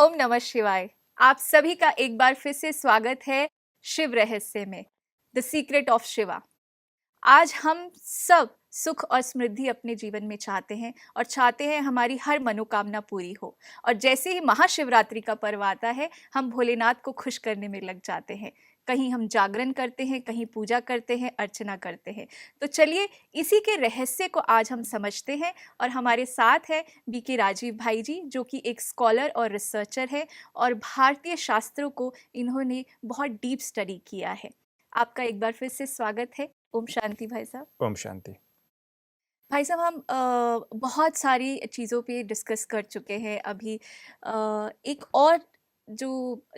ओम नमः शिवाय। आप सभी का एक बार फिर से स्वागत है शिव रहस्य में, द सीक्रेट ऑफ शिवा। आज हम सब सुख और समृद्धि अपने जीवन में चाहते हैं और चाहते हैं हमारी हर मनोकामना पूरी हो। और जैसे ही महाशिवरात्रि का पर्व आता है, हम भोलेनाथ को खुश करने में लग जाते हैं। कहीं हम जागरण करते हैं, कहीं पूजा करते हैं, अर्चना करते हैं। तो चलिए इसी के रहस्य को आज हम समझते हैं। और हमारे साथ है बीके राजीव भाई जी, जो कि एक स्कॉलर और रिसर्चर है और भारतीय शास्त्रों को इन्होंने बहुत डीप स्टडी किया है। आपका एक बार फिर से स्वागत है। ओम शांति भाई साहब। ओम शांति। भाई साहब, हम बहुत सारी चीज़ों पे डिस्कस कर चुके हैं अभी। एक और जो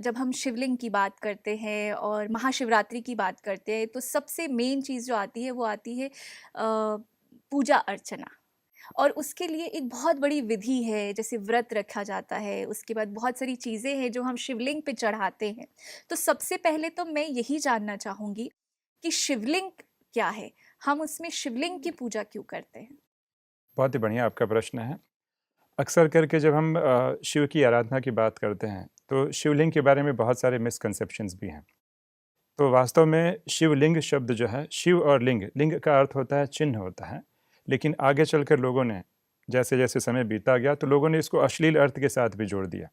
जब हम शिवलिंग की बात करते हैं और महाशिवरात्रि की बात करते हैं, तो सबसे मेन चीज़ जो आती है वो आती है पूजा अर्चना। और उसके लिए एक बहुत बड़ी विधि है, जैसे व्रत रखा जाता है, उसके बाद बहुत सारी चीज़ें हैं जो हम शिवलिंग पे चढ़ाते हैं। तो सबसे पहले तो मैं यही जानना चाहूँगी कि शिवलिंग क्या है, हम उसमें शिवलिंग की पूजा क्यों करते हैं? बहुत ही बढ़िया आपका प्रश्न है। अक्सर करके जब हम शिव की आराधना की बात करते हैं तो शिवलिंग के बारे में बहुत सारे मिसकंसेप्शंस भी हैं। तो वास्तव में शिवलिंग शब्द जो है, शिव और लिंग, लिंग का अर्थ होता है चिन्ह होता है, लेकिन आगे चलकर लोगों ने जैसे जैसे समय बीता गया तो लोगों ने इसको अश्लील अर्थ के साथ भी जोड़ दिया।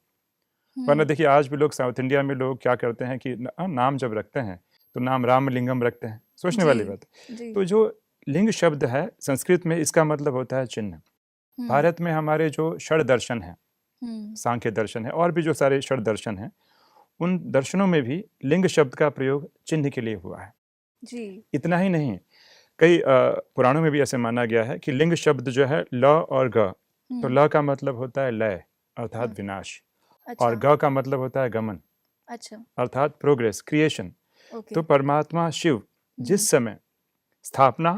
वरना देखिए आज भी लोग साउथ इंडिया में लोग क्या करते हैं कि नाम जब रखते हैं तो नाम रामलिंगम रखते हैं। सोचने वाली बात है। तो जो लिंग शब्द है संस्कृत में, इसका मतलब होता है चिन्ह। भारत में हमारे जो षड दर्शन है, सांख्य दर्शन है और भी जो सारे षड दर्शन हैं, उन दर्शनों में भी लिंग शब्द का प्रयोग चिन्ह के लिए हुआ है जी। इतना ही नहीं, कई पुराणों में भी ऐसे माना गया है कि लिंग शब्द जो है ल और ग, तो ल का मतलब होता है लय अर्थात विनाश, और ग का मतलब होता है गमन अर्थात प्रोग्रेस, क्रिएशन। तो परमात्मा शिव जिस समय स्थापना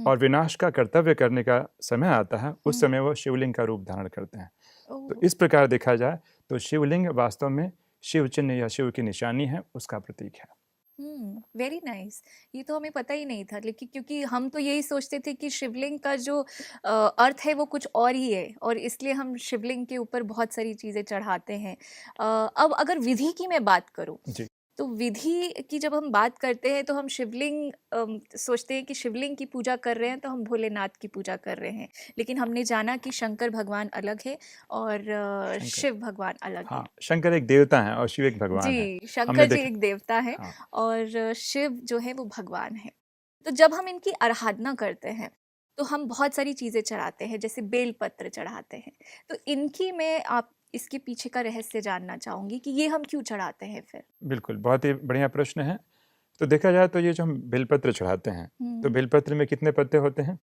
और विनाश का कर्तव्य करने का समय आता है, उस समय वो शिवलिंग का रूप धारण करते हैं। तो इस प्रकार देखा जाए तो शिवलिंग वास्तव में शिव चिन्ह या शिव की निशानी है, उसका प्रतीक है। Very nice. ये तो हमें पता ही नहीं था, लेकिन क्योंकि हम तो यही सोचते थे कि शिवलिंग का जो अर्थ है वो कुछ और ही है, और इसलिए हम शिवलिंग के ऊपर बहुत सारी चीज़ें चढ़ाते हैं। अब अगर विधि की मैं बात करूं, तो विधि की जब हम बात करते हैं तो हम शिवलिंग सोचते हैं कि शिवलिंग की पूजा कर रहे हैं तो हम भोलेनाथ की पूजा कर रहे हैं। लेकिन हमने जाना कि शंकर भगवान अलग है और शिव भगवान अलग है। शंकर एक देवता है और शिव एक भगवान है। जी, शंकर जी एक देवता है और शिव जो है वो भगवान है। तो जब हम इनकी आराधना करते हैं तो हम बहुत सारी चीज़ें चढ़ाते हैं, जैसे बेलपत्र चढ़ाते हैं। तो इनकी मैं आप इसके पीछे का रहस्य जानना चाहूंगी कि ये हम क्यों चढ़ाते हैं फिर। बिल्कुल, बहुत ही बढ़िया प्रश्न है। तो देखा जाए तो ये जो हम बेलपत्र चढ़ाते हैं, तो बेलपत्र में कितने पत्ते होते हैं?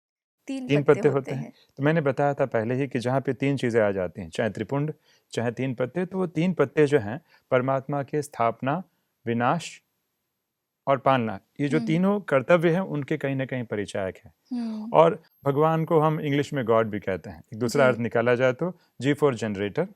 तीन पत्ते होते हैं। तो मैंने बताया था पहले ही कि जहाँ पे तीन चीज़ें आ जाती हैं, चाहे त्रिपुंड चाहे तीन पत्ते, तो वो तीन पत्ते जो हैं परमात्मा के स्थापना, विनाश और पालना, ये जो तीनों कर्तव्य हैं उनके कहीं ना कहीं परिचायक हैं। और भगवान को हम इंग्लिश में गॉड भी कहते हैं। एक दूसरा अर्थ निकाला जाए तो G for generator,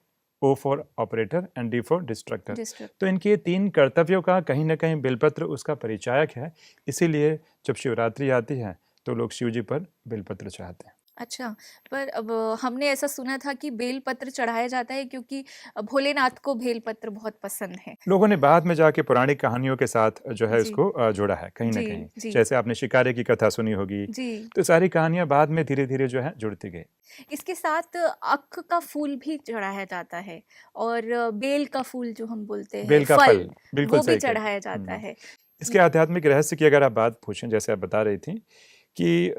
O for operator and D for destructor. तो इनके तीन कर्तव्यों का कहीं ना कहीं बेलपत्र उसका परिचायक है। इसीलिए जब शिवरात्रि आती है तो लोग शिव जी पर बेलपत्र चढ़ाते हैं। अच्छा, पर अब हमने ऐसा सुना था कि बेलपत्र चढ़ाया जाता है क्योंकि भोलेनाथ को बेलपत्र बहुत पसंद है। लोगों ने बाद में जाके पौराणिक कहानियों के साथ जो है इसको जोड़ा है कहीं ना कहीं। जैसे आपने शिकारे की कथा सुनी होगी, तो सारी कहानियां बाद में धीरे धीरे जो है जुड़ती गई। इसके साथ अख का फूल भी चढ़ाया जाता है और बेल का फूल जो हम बोलते हैं, बेल का फल, बिल्कुल वो भी चढ़ाया जाता है। इसके आध्यात्मिक रहस्य की अगर आप बात पूछें, जैसे आप बता रही थी कि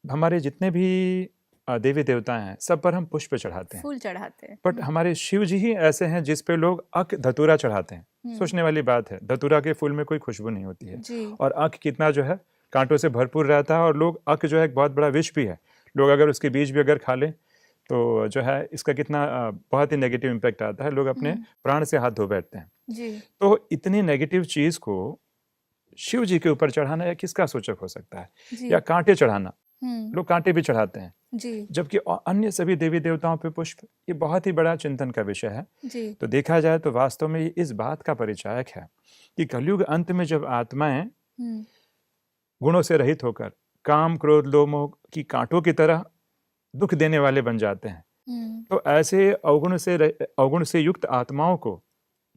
हमारे जितने भी देवी देवता हैं सब पर हम पुष्प चढ़ाते हैं, फूल चढ़ाते हैं, बट हमारे शिव जी ही ऐसे हैं जिस पे लोग अक धतूरा चढ़ाते हैं। सोचने वाली बात है, धतूरा के फूल में कोई खुशबू नहीं होती है और अक कितना जो है कांटों से भरपूर रहता है, और लोग अक जो है एक बहुत बड़ा विष भी है। लोग अगर उसके बीज भी अगर खा लें तो जो है इसका कितना बहुत ही नेगेटिव इम्पैक्ट आता है, लोग अपने प्राण से हाथ धो बैठते हैं। तो इतनी नेगेटिव चीज को शिव जी के ऊपर चढ़ाना या किसका सूचक हो सकता है? या कांटे चढ़ाना, लोग कांटे भी चढ़ाते हैं, जबकि अन्य सभी देवी देवताओं पे पुष्प। ये बहुत ही बड़ा चिंतन का विषय है। तो देखा जाए तो वास्तव में ये इस बात का परिचायक है कि कलयुग अंत में जब आत्माएं गुणों से रहित होकर काम क्रोध लोभ मोह की कांटों की तरह दुख देने वाले बन जाते हैं, तो ऐसे अवगुण से युक्त आत्माओं को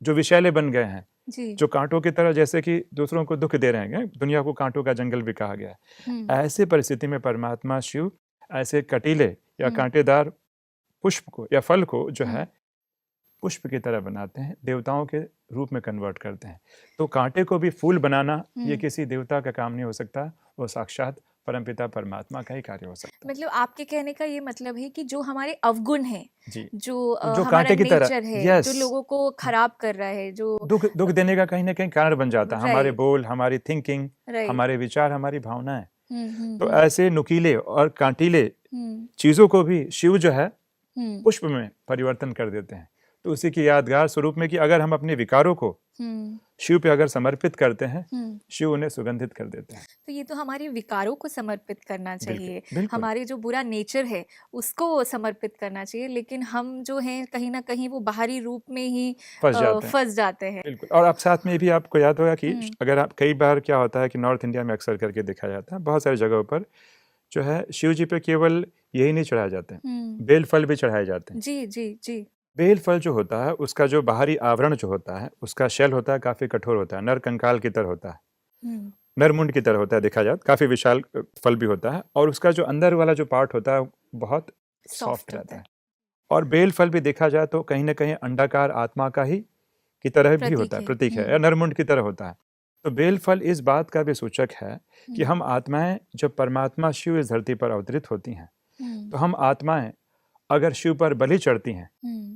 जो विषैले बन गए हैं, जी। जो कांटों की तरह जैसे कि दूसरों को दुख दे रहे हैं, दुनिया को कांटों का जंगल भी कहा गया है, ऐसे परिस्थिति में परमात्मा शिव ऐसे कटीले या कांटेदार पुष्प को या फल को जो है पुष्प की तरह बनाते हैं, देवताओं के रूप में कन्वर्ट करते हैं। तो कांटे को भी फूल बनाना ये किसी देवता का काम नहीं हो सकता, वो साक्षात परमपिता परमात्मा का ही कार्य हो सकता है। मतलब आपके कहने का ये मतलब है कि जो हमारे अवगुण हैं, जी, जो जो हमारा कांटे की तरह, नेचर है, यस, जो लोगों को खराब कर रहा है, जो दुख देने का कहीं ना कहीं कारण बन जाता है, हमारे राइट बोल, हमारी थिंकिंग, राइट हमारे विचार, हमारी भावनाएं। तो हम्म ऐसे नुकीले और कांटीले हम्म चीजों को भी शिव जो है हम्म पुष्प में परिवर्तन कर देते हैं। तो उसी की यादगार स्वरूप में कि अगर हम अपने विकारों को हम्म शिव पे अगर समर्पित करते हैं, हम्म शिव उन्हें सुगंधित कर देते हैं। तो ये तो हमारे विकारों को समर्पित करना बिल्कुल चाहिए, बिल्कुल हमारे जो बुरा नेचर है उसको समर्पित करना चाहिए, लेकिन हम जो हैं कहीं ना कहीं वो बाहरी रूप में ही फंस जाते हैं। फंस जाते हैं। बिल्कुल। और आप साथ में भी आपको याद होगा कि हम्म अगर आप कई बार क्या होता है कि नॉर्थ इंडिया में अक्सर करके देखा जाता है, बहुत सारी जगहों पर जो है शिव जी पे केवल यही नहीं चढ़ाए जाते हैं, बेल फल भी चढ़ाए जाते हैं। जी जी जी बेल फल जो होता है उसका जो बाहरी आवरण जो होता है, उसका शेल होता है काफी कठोर होता है, नर कंकाल की तरह होता है, हम्म नरमुंड की तरह होता है, देखा जाए काफी विशाल फल भी होता है, और उसका जो अंदर वाला जो पार्ट होता है बहुत सॉफ्ट सॉफ्ट रहता होता है। है, और बेल फल भी देखा जाए तो कहीं ना कहीं अंडाकार आत्मा का ही की तरह भी प्रतीक होता है, है। प्रतीक है, या नरमुंड की तरह होता है। तो बेल फल इस बात का भी सूचक है कि हम आत्माएं जब परमात्मा शिव इस धरती पर अवतरित होती हैं, तो हम आत्माएं अगर शिव पर बलि चढ़ती हैं,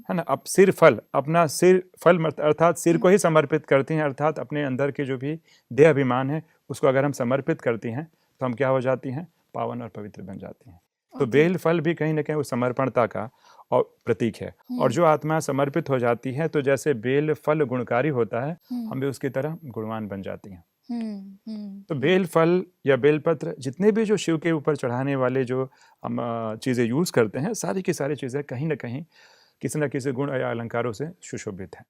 है ना, अब सिर फल अपना सिर फल अर्थात सिर को ही समर्पित करती हैं, अर्थात अपने अंदर के जो भी देह अभिमान है उसको अगर हम समर्पित करती हैं तो हम क्या हो जाती हैं, पावन और पवित्र बन जाती हैं। तो बेल फल भी कहीं ना कहीं उस समर्पणता का और प्रतीक है। और जो आत्मा समर्पित हो जाती है तो जैसे बेल फल गुणकारी होता है, हम भी उसकी तरह गुणवान बन जाती हैं। तो बेल फल या बेलपत्र जितने भी जो शिव के ऊपर चढ़ाने वाले जो हम चीज़ें यूज़ करते हैं, सारी की सारी चीज़ें कहीं ना कहीं किसी न किसी गुण या अलंकारों से सुशोभित हैं।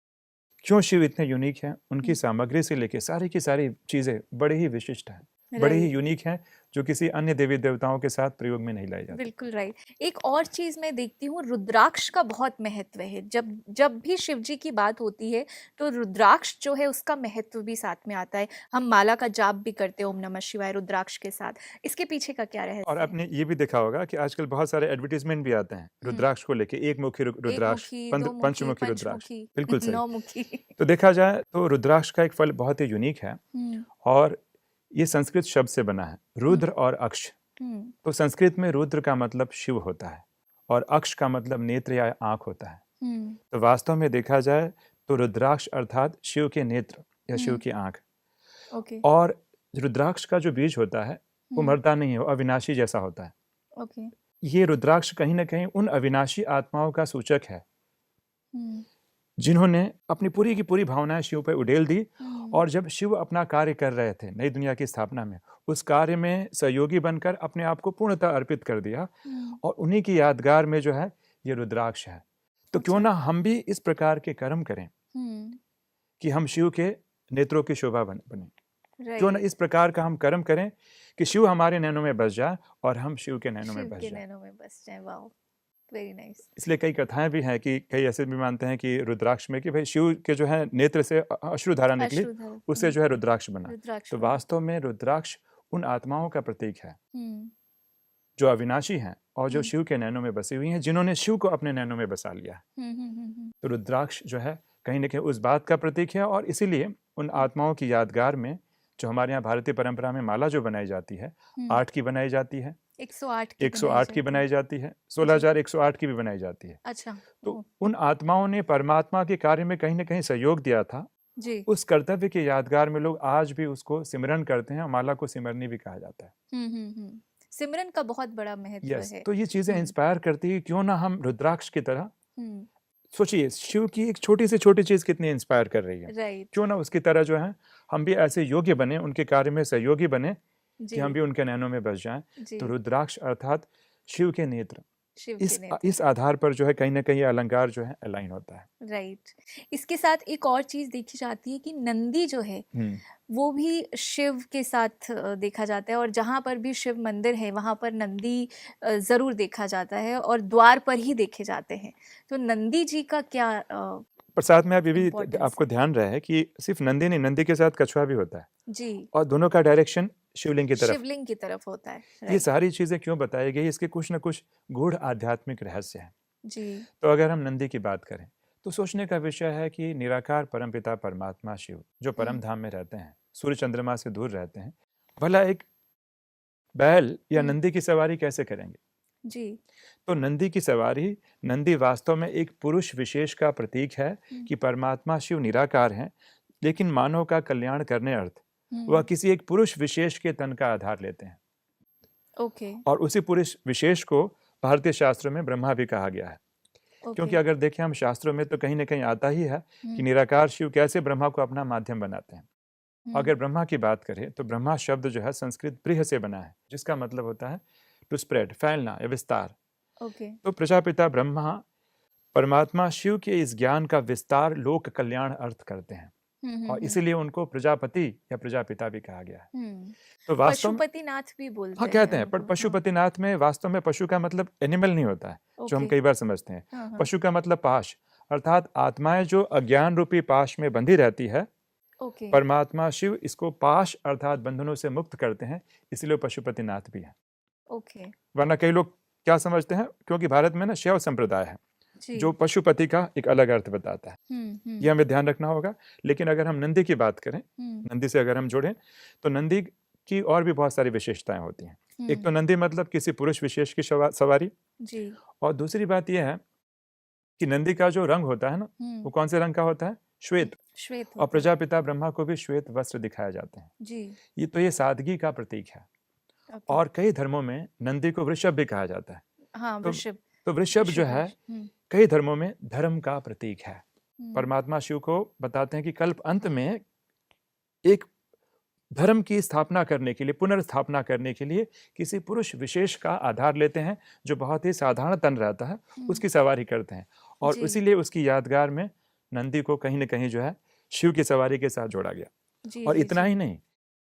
क्यों शिव इतने यूनिक हैं, उनकी सामग्री से लेके सारी की सारी चीज़ें बड़े ही विशिष्ट हैं, बड़े ही यूनिक हैं, जो किसी अन्य देवी देवताओं के साथ प्रयोग में नहीं लाई जाती। बिल्कुल राइट। एक और चीज मैं देखती हूँ, रुद्राक्ष का बहुत महत्व है। जब जब भी शिव जी की बात होती है तो रुद्राक्ष जो है उसका महत्व भी साथ में आता है। हम माला का जाप भी करते हैं ओम नमः शिवाय रुद्राक्ष के साथ। इसके पीछे का क्या और रहस्य है? आपने ये भी देखा होगा कि आजकल बहुत सारे एडवर्टीजमेंट भी आते हैं रुद्राक्ष को लेके, एक मुखी एक रुद्राक्ष, मुखी, दो मुखी, पंचमुखी रुद्राक्ष। पंचमुखी, बिल्कुल सही। नौ मुखी। तो देखा जाए तो रुद्राक्ष का एक फल बहुत ही यूनिक है, और ये संस्कृत शब्द से बना है, रुद्र और अक्ष। तो संस्कृत में रुद्र का मतलब शिव होता है और अक्ष का मतलब नेत्र या आंख होता है। तो वास्तव में देखा जाए तो रुद्राक्ष अर्थात शिव के नेत्र या शिव की आंख। ओके और रुद्राक्ष का जो बीज होता है वो मरता नहीं है, वो अविनाशी जैसा होता है। ओके ये रुद्राक्ष कहीं ना कहीं उन अविनाशी आत्माओं का सूचक है जिन्होंने अपनी पूरी की पूरी भावनाएं शिव पर उड़ेल दी, और जब शिव अपना कार्य कर रहे थे नई दुनिया की स्थापना में, उस कार्य में सहयोगी बनकर अपने आप को पूर्णतः अर्पित कर दिया, और उन्हीं की यादगार में जो है ये रुद्राक्ष है। तो क्यों ना हम भी इस प्रकार के कर्म करें कि हम शिव के नेत्रों की शोभा बने। क्यों ना इस प्रकार का हम कर्म करें कि शिव हमारे नैनों में बस जाए और हम शिव के नैनों में बस जाए। Wow, very nice. इसलिए कई कथाएं भी हैं कि कई ऐसे भी मानते हैं कि रुद्राक्ष में कि भाई शिव के जो है नेत्र से अश्रुधारा निकली, उससे जो है रुद्राक्ष बना। तो वास्तव में रुद्राक्ष उन आत्माओं का प्रतीक है जो अविनाशी हैं और जो शिव के नैनों में बसी हुई हैं, जिन्होंने शिव को अपने नैनों में बसा लिया है। तो रुद्राक्ष जो है कहीं ना कहीं उस बात का प्रतीक है, और इसीलिए उन आत्माओं की यादगार में जो हमारे यहाँ भारतीय परंपरा में माला जो बनाई जाती है, 8 की बनाई जाती है, 108 की बनाई जाती है, 16,108 की भी बनाई जाती है। अच्छा। तो उन आत्माओं ने परमात्मा के कार्य में कहीं ना कहीं सहयोग दिया था जी। उस कर्तव्य के यादगार में लोग आज भी उसको सिमरन करते हैं, और माला को सिमरनी भी कहा जाता है। सिमरन का बहुत बड़ा महत्व है। तो ये चीजें इंस्पायर करती है, क्यों ना हम रुद्राक्ष की तरह सोचिए, शिव की एक छोटी से छोटी चीज कितनी इंस्पायर कर रही है। क्यों ना उसकी तरह जो है हम भी ऐसे योग्य बने, उनके कार्य में सहयोगी बने कि हम भी उनके नैनों में बस जाएं। तो रुद्राक्ष अर्थात शिव के नेत्र, शिव इस के नेत्र इस हैं। आधार पर जो है कहीं न कहीं ये अलंकार जो है अलाइन होता है। राइट। इसके साथ एक और चीज़ देखी जाती है कि नंदी जो है हुँ। वो भी शिव के साथ देखा जाता है, और जहाँ पर भी शिव मंदिर है वहाँ पर नंदी ज़रूर देखा जाता है, और द्वार पर ही देखे जाते हैं। तो नंदी जी का क्या और साथ में आप ये भी इम्पोर्टेंस आपको है? ध्यान रहे कि सिर्फ़ नंदी नहीं, नंदी के साथ कछुआ भी होता है जी, और दोनों का डायरेक्शन शिवलिंग की तरफ। शिवलिंग की तरफ होता है। ये राइट। सारी चीज़ें क्यों बताई गई, इसके कुछ न कुछ गूढ़ आध्यात्मिक रहस्य हैं। जी। तो अगर हम नंदी की बात करें, तो सोचने का विषय है कि निराकार परमपिता परमात्मा शिव, जो परम धाम में रहते हैं, सूर्य चंद्रमा से दूर रहते हैं, भला एक बैल या हुँ। नंदी की सवारी कैसे करेंगे? जी। तो नंदी की सवारी, नंदी वास्तव में एक पुरुष विशेष का प्रतीक है हुँ। कि परमात्मा शिव निराकार हैं, लेकिन मानव का कल्याण करने अर्थ वह हुँ। किसी एक पुरुष विशेष के तन का आधार लेते हैं। ओके। और उसी पुरुष विशेष को भारतीय शास्त्रों में ब्रह्मा भी कहा गया है। ओके। क्योंकि अगर देखें हम शास्त्रों में तो कहीं न कहीं आता ही है कि हुँ। निराकार शिव कैसे ब्रह्मा को अपना माध्यम बनाते हैं। अगर हुँ। ब्रह्मा की बात करें तो ब्रह्मा शब्द जो है संस्कृत बृह से बना है, जिसका मतलब होता है टू स्प्रेड, फैलना या विस्तार। ओके। तो प्रजापिता ब्रह्मा परमात्मा शिव के इस ज्ञान का विस्तार लोक कल्याण अर्थ करते हैं हुँ, हुँ, और हुँ। इसीलिए उनको प्रजापति या प्रजापिता भी कहा गया है। हुँ। तो वास्तव में पशुपतिनाथ भी हाँ, बोलते हैं कहते हैं, पर उनको। हाँ। पशुपतिनाथ में वास्तव में पशु का मतलब एनिमल नहीं होता है, जो हम ओके। कई बार समझते हैं। हाँ, हाँ। पशु का मतलब पाश, अर्थात आत्माएं जो अज्ञान रूपी पाश में बंधी रहती है, ओके। परमात्मा शिव इसको पाश अर्थात बंधनों से मुक्त करते हैं, इसलिए वो पशुपतिनाथ भी है। ओके। वरना कई लोग क्या समझते हैं, क्योंकि भारत में ना शैव संप्रदाय है, जी। जो पशुपति का एक अलग अर्थ बताता है। हुँ, हुँ। ये हमें ध्यान रखना होगा। लेकिन अगर हम नंदी की बात करें, हुँ। नंदी से अगर हम जुड़ें, तो नंदी की और भी बहुत सारी विशेषताएं होती हैं। एक तो हुँ। नंदी मतलब किसी पुरुष विशेष की सवारी, जी। और दूसरी बात यह है कि नंदी का जो रंग होता है ना, वो हुँ। कौन से रंग का होता है? श्वेत। श्वेत और होता है। प्रजापिता ब्रह्मा को भी श्वेत वस्त्र दिखाए जाते हैं। जी। ये सादगी का प्रतीक है। ओके। और कई धर्मों में नंदी को वृषभ भी कहा जाता है। हाँ, तो वृषभ। तो वृषभ जो है वृषभराज। हुँ। कई धर्मों में धर्म का प्रतीक है। हुँ। परमात्मा शिव को बताते हैं कि कल्प अंत में एक धर्म की स्थापना करने के लिए, पुनर्स्थापना करने के लिए किसी पुरुष विशेष का आधार लेते हैं, जो बहुत ही साधारण तन रहता है, हुँ। उसकी सवारी करते हैं। और जी। इसीलिए उसकी यादगार में नंदी को कहीं न कहीं जो है शिव की सवारी के साथ जोड़ा गया। जी, और जी, इतना जी। ही नहीं,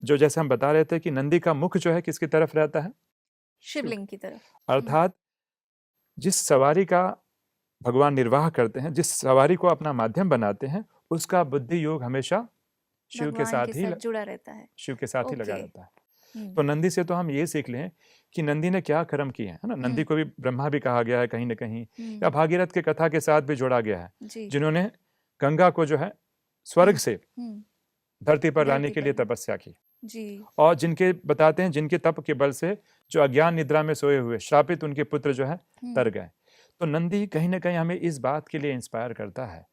जो जैसे हम बता रहे थे कि नंदी का मुख जो है किसकी तरफ रहता है? शिव। शिवलिंग की तरफ। हुँ। अर्थात जिस सवारी का भगवान निर्वाह करते हैं, जिस सवारी को अपना माध्यम बनाते हैं, उसका बुद्धि योग हमेशा भगवान के साथ जुड़ा रहता है। शिव के साथ ही लगा ओके। रहता है। हुँ। तो नंदी से तो हम ये सीख लें कि नंदी ने क्या कर्म किए हैं, है ना? नंदी हुँ। को भी ब्रह्मा भी कहा गया है कहीं न कहीं, या हुँ। भागीरथ के कथा के साथ भी जोड़ा गया है, जी। जिन्होंने गंगा को जो है स्वर्ग हुँ। से हुँ। धरती पर लाने धरती के पर लिए लाए। तपस्या की। जी। और जिनके बताते हैं जिनके तप के बल से जो अज्ञान निद्रा में सोए हुए श्रापित उनके पुत्र जो है तर हुँ। गए। तो नंदी कहीं न कहीं हमें इस बात के लिए इंस्पायर करता है,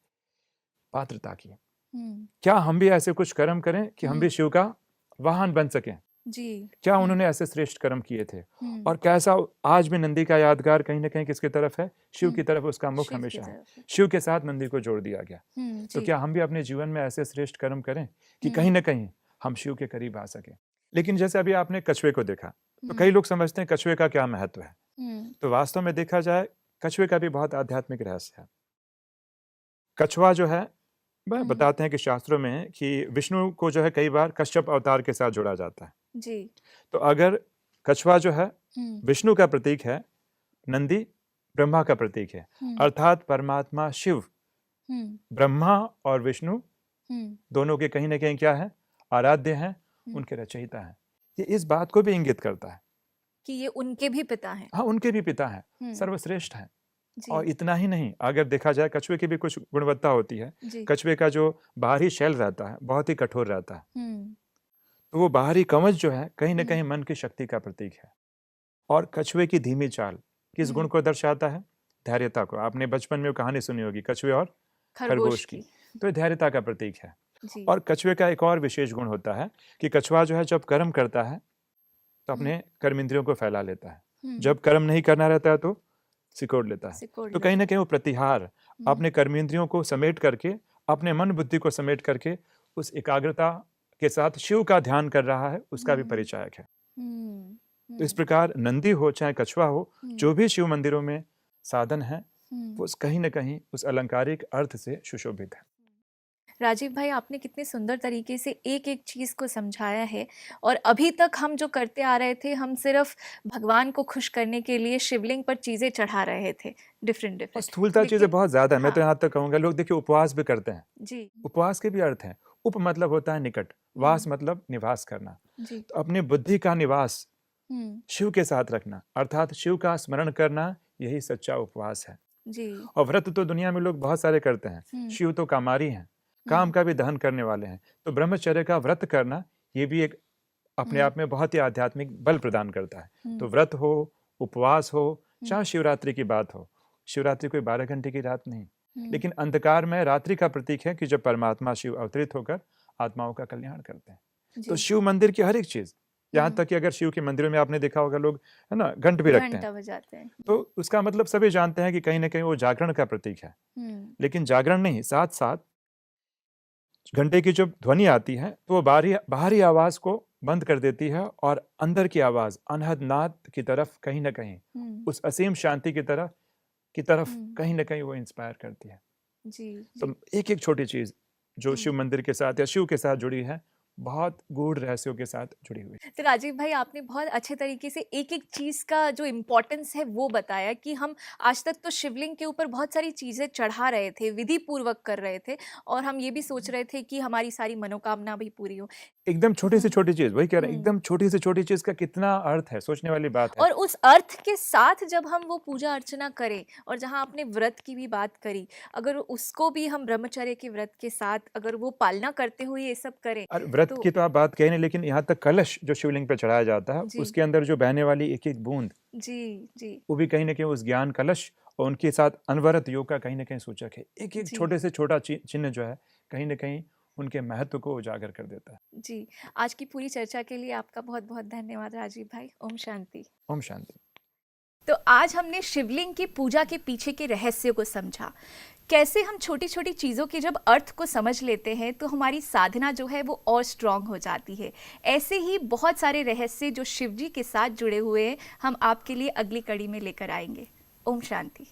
पात्रता की। हुँ। क्या हम भी ऐसे कुछ कर्म करें कि हम भी हुँ। शिव का वाहन बन सकें? जी। क्या हुँ। उन्होंने ऐसे श्रेष्ठ कर्म किए थे? हुँ। और कैसा आज भी नंदी का यादगार कहीं न कहीं किसकी तरफ है? शिव की हुँ। तरफ उसका मुख शिव की हमेशा है। तरफ है। शिव के साथ नंदी को जोड़ दिया गया। हुँ। तो जी। क्या हम भी अपने जीवन में ऐसे श्रेष्ठ कर्म करें कि हुँ। कहीं न कहीं हम शिव के करीब आ सकें? लेकिन जैसे अभी आपने कछुए को देखा, तो कई हुँ। लोग समझते हैं कछुए का क्या महत्व है? हुँ। तो वास्तव में देखा जाए, कछुए का भी बहुत आध्यात्मिक रहस्य है। कछुआ जो है, वह हुँ। बताते हैं कि शास्त्रों में कि विष्णु को जो है कई बार कश्यप अवतार के साथ जोड़ा जाता है। जी। तो अगर कछुआ जो है हुँ। विष्णु का प्रतीक है, नंदी ब्रह्मा का प्रतीक है, हुँ। अर्थात परमात्मा शिव हुँ। ब्रह्मा और विष्णु हुँ। दोनों के कहीं न कहीं क्या है? आराध्य हैं, हुँ। उनके रचयिता हैं। ये इस बात को भी इंगित करता है। कि ये उनके भी पिता हैं। हाँ, उनके भी पिता हैं, हुँ। सर्वश्रेष्ठ हैं। और जी। इतना ही नहीं, अगर देखा जाए कछुए की भी कुछ गुणवत्ता होती है। जी। कछुए का जो बाहरी शेल रहता है, बहुत ही कठोर रहता है। हुँ। तो वो बाहरी कवच जो है, कहीं न हुँ। कहीं मन की शक्ति का प्रतीक है। और कछुए की धीमी चाल किस गुण हुँ। को दर्शाता है? धैर्यता को। आपने बचपन में वो कहानी सुनी होगी, कछुए और खरगोश खरगोश की। की। तो ये धैर्यता का प्रतीक है। जी। और कछुए का एक और विशेष गुण होता है कि कछुआ जो है जब कर्म करता है, तो हुँ। अपने कर्मेंद्रियों को फैला लेता है। हुँ। जब कर्म नहीं करना रहता है तो सिकोड़ लेता है। सिकोड़ तो कहीं लेता न कहीं वो प्रतिहार हुँ। अपने कर्मेंद्रियों को समेट करके, अपने मन बुद्धि को समेट करके उस एकाग्रता के साथ शिव का ध्यान कर रहा है, उसका भी हुँ। परिचायक है। हुँ। तो इस हुँ। प्रकार नंदी हो चाहे कछुआ हो, हुँ। जो भी शिव मंदिरों में साधन हैं वो कहीं ना कहीं उस अलंकारिक अर्थ से सुशोभित है। राजीव भाई, आपने कितने सुंदर तरीके से एक एक चीज़ को समझाया है। और अभी तक हम जो करते आ रहे थे, हम सिर्फ भगवान को खुश करने के लिए शिवलिंग पर चीज़ें चढ़ा रहे थे, डिफरेंट और डिफरेंट। स्थूलता चीज़ें लेकिन बहुत ज़्यादा है। मैं तो हाँ यहाँ तक कहूँगा, लोग देखिए उपवास भी करते हैं। जी। उपवास के भी अर्थ हैं। उप मतलब होता है निकट, वास मतलब निवास करना। जी। तो अपनी बुद्धि का निवास हम्म। शिव के साथ रखना, अर्थात शिव का स्मरण करना, यही सच्चा उपवास है। जी। और व्रत तो दुनिया में लोग बहुत सारे करते हैं। शिव तो कामारी हैं, काम का भी दहन करने वाले हैं। तो ब्रह्मचर्य का व्रत करना, ये भी एक अपने आप में बहुत ही आध्यात्मिक बल प्रदान करता है। तो व्रत हो, उपवास हो, चाहे शिवरात्रि की बात हो। शिवरात्रि कोई 12 घंटे की रात नहीं, लेकिन अंधकार में रात्रि का प्रतीक है कि जब परमात्मा शिव अवतरित होकर आत्माओं का कल्याण करते हैं। तो शिव मंदिर की हर एक चीज, यहाँ तक कि अगर शिव के मंदिरों में आपने देखा होगा लोग है ना घंट भी रखते घंटा हैं, बजाते हैं। तो उसका मतलब सभी जानते हैं कि कहीं ना कहीं वो जागरण का प्रतीक है। लेकिन जागरण नहीं, साथ साथ घंटे की जब ध्वनि आती है तो वो बाहरी आवाज को बंद कर देती है और अंदर की आवाज अनहद नाद की तरफ कहीं ना कहीं उस असीम शांति की तरफ कहीं ना कहीं वो इंस्पायर करती है। जी। तो एक एक छोटी चीज जो शिव मंदिर के साथ या शिव के साथ जुड़ी है, बहुत गूढ़ रहस्यों के साथ जुड़ी हुई है। तो राजीव भाई, आपने बहुत अच्छे तरीके से एक एक चीज़ का जो इम्पोर्टेंस है वो बताया कि हम आज तक तो शिवलिंग के ऊपर बहुत सारी चीज़ें चढ़ा रहे थे, विधि पूर्वक कर रहे थे, और हम ये भी सोच रहे थे कि हमारी सारी मनोकामना भी पूरी हो। एकदम छोटी से छोटी चीज, वही कह रहे हैं, एकदम छोटी से छोटी चीज का कितना अर्थ है, सोचने वाली बात है। और उस अर्थ के साथ जब हम वो पूजा अर्चना करें, और जहाँ आपने व्रत की भी बात करी, अगर उसको भी हम ब्रह्मचर्य के व्रत के साथ अगर वो पालना करते हुए ये सब करें और व्रत तो की तो आप बात कही नहीं, लेकिन यहाँ तक कलश जो शिवलिंग पे चढ़ाया जाता है, जी। उसके अंदर जो बहने वाली एक एक बूंद, जी। जी। वो भी कहीं ना कहीं उस ज्ञान कलश और उनके साथ अनवरत योग का कहीं ना कहीं सूचक है। एक एक जी। छोटे से छोटा चिन्ह जो है कहीं ना कहीं उनके महत्व को उजागर कर देता है। जी। आज की पूरी चर्चा के लिए आपका बहुत बहुत धन्यवाद राजीव भाई। ओम शांति। ओम शांति। तो आज हमने शिवलिंग की पूजा के पीछे के रहस्य को समझा। कैसे हम छोटी छोटी चीज़ों के जब अर्थ को समझ लेते हैं तो हमारी साधना जो है वो और स्ट्रांग हो जाती है। ऐसे ही बहुत सारे रहस्य जो शिव जी के साथ जुड़े हुए हैं, हम आपके लिए अगली कड़ी में लेकर आएंगे। ओम शांति।